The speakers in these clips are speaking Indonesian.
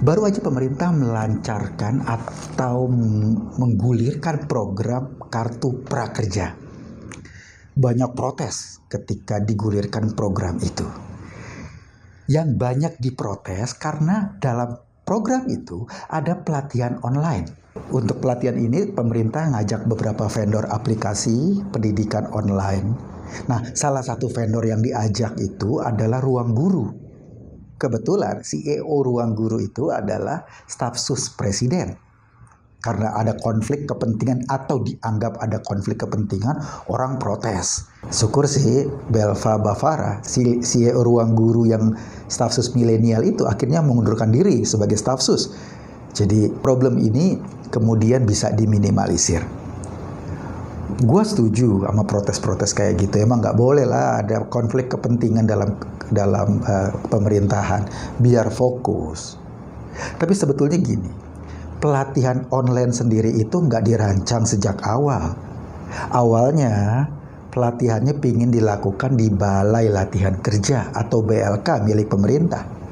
Baru aja pemerintah melancarkan atau menggulirkan program Kartu Prakerja. Banyak protes ketika digulirkan program itu. Yang banyak diprotes karena dalam program itu ada pelatihan online. Untuk pelatihan ini pemerintah ngajak beberapa vendor aplikasi pendidikan online. Nah, salah satu vendor yang diajak itu adalah Ruang Guru. Kebetulan CEO Ruang Guru itu adalah staf sus presiden. Karena ada konflik kepentingan atau dianggap ada konflik kepentingan, orang protes. Syukur sih Belva Bavara, CEO Ruang Guru yang staf sus milenial itu akhirnya mengundurkan diri sebagai staf sus. Jadi problem ini kemudian bisa diminimalisir. Gua setuju sama protes-protes kayak gitu. Emang nggak boleh lah ada konflik kepentingan dalam pemerintahan, biar fokus. Tapi sebetulnya gini, pelatihan online sendiri itu nggak dirancang sejak awal. Awalnya pelatihannya pingin dilakukan di Balai Latihan Kerja atau BLK milik pemerintah.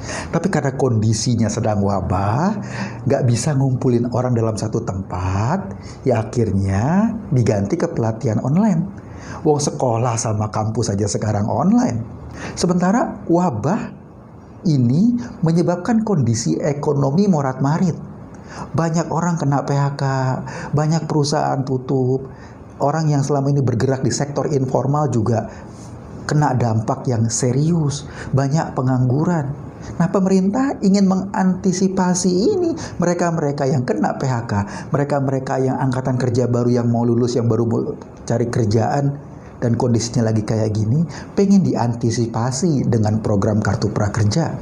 Tapi karena kondisinya sedang wabah, nggak bisa ngumpulin orang dalam satu tempat, ya akhirnya diganti ke pelatihan online. Wong sekolah sama kampus aja sekarang online. Sementara wabah ini menyebabkan kondisi ekonomi morat-marit. Banyak orang kena PHK, banyak perusahaan tutup. Orang yang selama ini bergerak di sektor informal juga kena dampak yang serius. Banyak pengangguran. Nah, pemerintah ingin mengantisipasi ini. Mereka-mereka yang kena PHK, mereka-mereka yang angkatan kerja baru yang mau lulus, yang baru mau cari kerjaan, dan kondisinya lagi kayak gini, pengen diantisipasi dengan program Kartu Prakerja.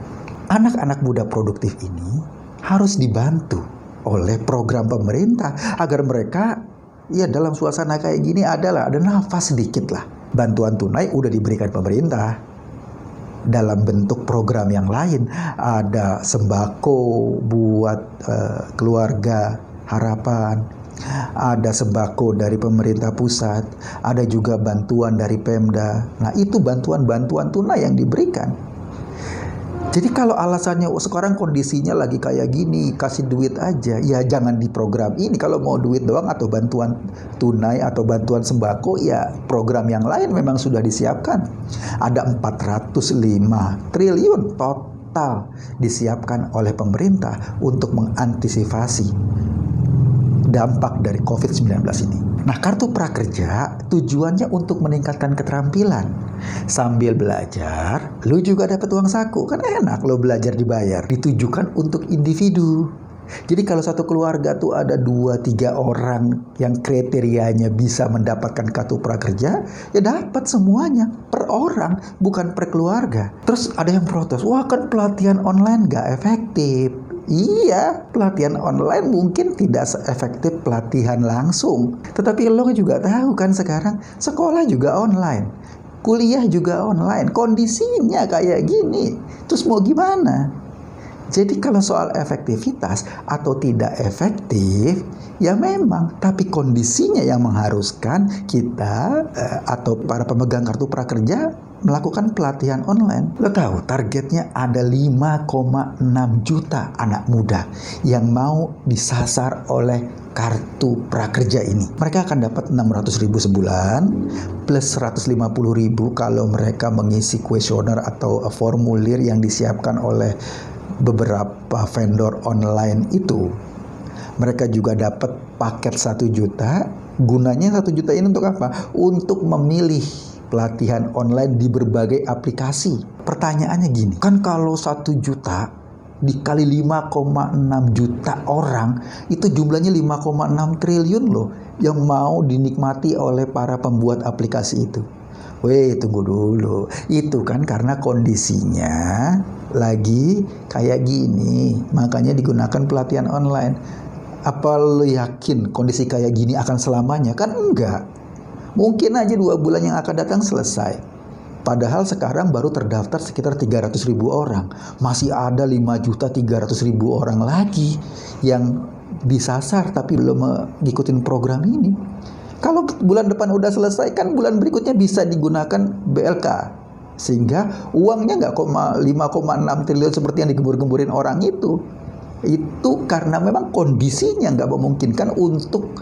Anak-anak muda produktif ini harus dibantu oleh program pemerintah agar mereka ya dalam suasana kayak gini ada nafas sedikit lah. Bantuan tunai udah diberikan pemerintah dalam bentuk program yang lain, ada sembako buat keluarga harapan, ada sembako dari pemerintah pusat, ada juga bantuan dari Pemda. Nah, itu bantuan-bantuan tunai yang diberikan. Jadi kalau alasannya sekarang kondisinya lagi kayak gini, kasih duit aja, ya jangan di program ini. Kalau mau duit doang atau bantuan tunai atau bantuan sembako, ya program yang lain memang sudah disiapkan. Ada 405 triliun total disiapkan oleh pemerintah untuk mengantisipasi dampak dari COVID-19 ini. Nah, Kartu Prakerja tujuannya untuk meningkatkan keterampilan. Sambil belajar, lu juga dapat uang saku. Kan enak lo belajar dibayar. Ditujukan untuk individu. Jadi kalau satu keluarga tuh ada 2-3 orang yang kriterianya bisa mendapatkan Kartu Prakerja, ya dapat semuanya per orang, bukan per keluarga. Terus ada yang protes, wah kan pelatihan online gak efektif. Iya, pelatihan online mungkin tidak seefektif pelatihan langsung. Tetapi lo juga tahu kan sekarang sekolah juga online, kuliah juga online, kondisinya kayak gini. Terus mau gimana? Jadi kalau soal efektivitas atau tidak efektif, ya memang. Tapi kondisinya yang mengharuskan kita atau para pemegang Kartu Prakerja melakukan pelatihan online. Lo tahu targetnya ada 5,6 juta anak muda yang mau disasar oleh Kartu Prakerja ini. Mereka akan dapat 600.000 sebulan plus 150.000 kalau mereka mengisi kuesioner atau formulir yang disiapkan oleh beberapa vendor online itu. Mereka juga dapat paket 1 juta. Gunanya 1 juta ini untuk apa? Untuk memilih pelatihan online di berbagai aplikasi. Pertanyaannya gini, kan kalau 1 juta dikali 5,6 juta orang, itu jumlahnya 5,6 triliun loh yang mau dinikmati oleh para pembuat aplikasi itu. Weh, tunggu dulu. Itu kan karena kondisinya lagi kayak gini, makanya digunakan pelatihan online. Apa lo yakin kondisi kayak gini akan selamanya? Kan enggak. Mungkin aja 2 bulan yang akan datang selesai. Padahal sekarang baru terdaftar sekitar 300.000 orang. Masih ada 5.300.000 orang lagi yang disasar tapi belum ngikutin program ini. Kalau bulan depan udah selesai, kan bulan berikutnya bisa digunakan BLK. Sehingga uangnya nggak 5,6 triliun seperti yang digembur-gemburin orang itu. Itu karena memang kondisinya nggak memungkinkan untuk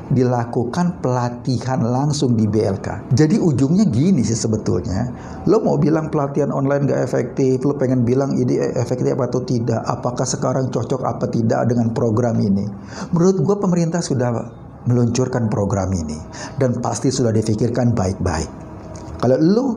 dilakukan pelatihan langsung di BLK. Jadi ujungnya gini sih sebetulnya. Lo mau bilang pelatihan online gak efektif, lo pengen bilang ini efektif atau tidak, apakah sekarang cocok apa tidak dengan program ini. Menurut gue pemerintah sudah meluncurkan program ini dan pasti sudah difikirkan baik-baik. Kalau lo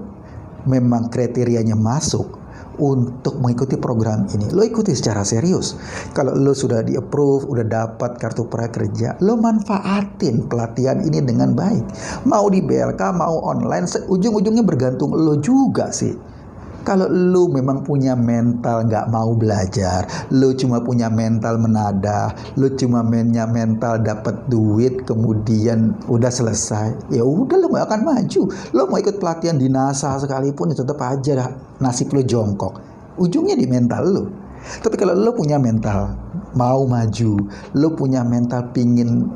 memang kriterianya masuk untuk mengikuti program ini, lo ikuti secara serius. Kalau lo sudah di-approve, udah dapat kartu prakerja, lo manfaatin pelatihan ini dengan baik. Mau di BLK, mau online, ujung-ujungnya bergantung lo juga sih. Kalau lo memang punya mental nggak mau belajar, lo cuma punya mental menadah, lo cuma punya mental dapat duit kemudian udah selesai, ya udah lo nggak akan maju. Lo mau ikut pelatihan di NASA sekalipun tetap aja nasib lo jongkok. Ujungnya di mental lo. Tapi kalau lo punya mental mau maju, lo punya mental pingin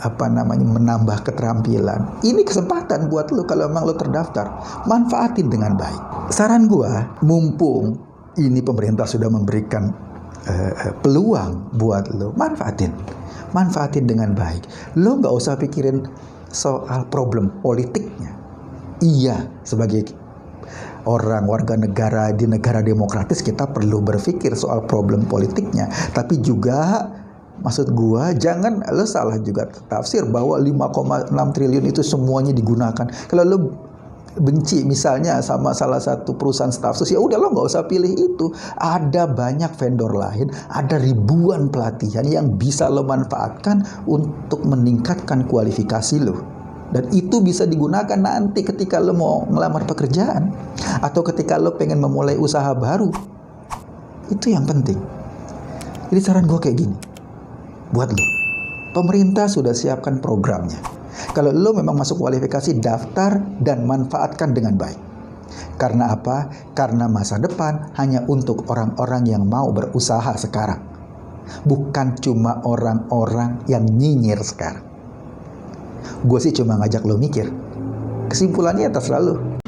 menambah keterampilan, ini kesempatan buat lo. Kalau memang lo terdaftar, manfaatin dengan baik. Saran gua, mumpung ini pemerintah sudah memberikan peluang buat lo, manfaatin dengan baik. Lo nggak usah pikirin soal problem politiknya. Iya, sebagai orang warga negara di negara demokratis kita perlu berpikir soal problem politiknya, tapi juga maksud gua jangan lo salah juga tafsir bahwa 5,6 triliun itu semuanya digunakan. Kalau lo benci misalnya sama salah satu perusahaan stafsus, ya udah lo nggak usah pilih itu. Ada banyak vendor lain, ada ribuan pelatihan yang bisa lo manfaatkan untuk meningkatkan kualifikasi lo. Dan itu bisa digunakan nanti ketika lo mau ngelamar pekerjaan atau ketika lo pengen memulai usaha baru. Itu yang penting. Jadi saran gue kayak gini buat lo, pemerintah sudah siapkan programnya. Kalau lo memang masuk kualifikasi, daftar dan manfaatkan dengan baik. Karena apa? Karena masa depan hanya untuk orang-orang yang mau berusaha sekarang, bukan cuma orang-orang yang nyinyir sekarang. Gue sih cuma ngajak lo mikir. Kesimpulannya terserah lo.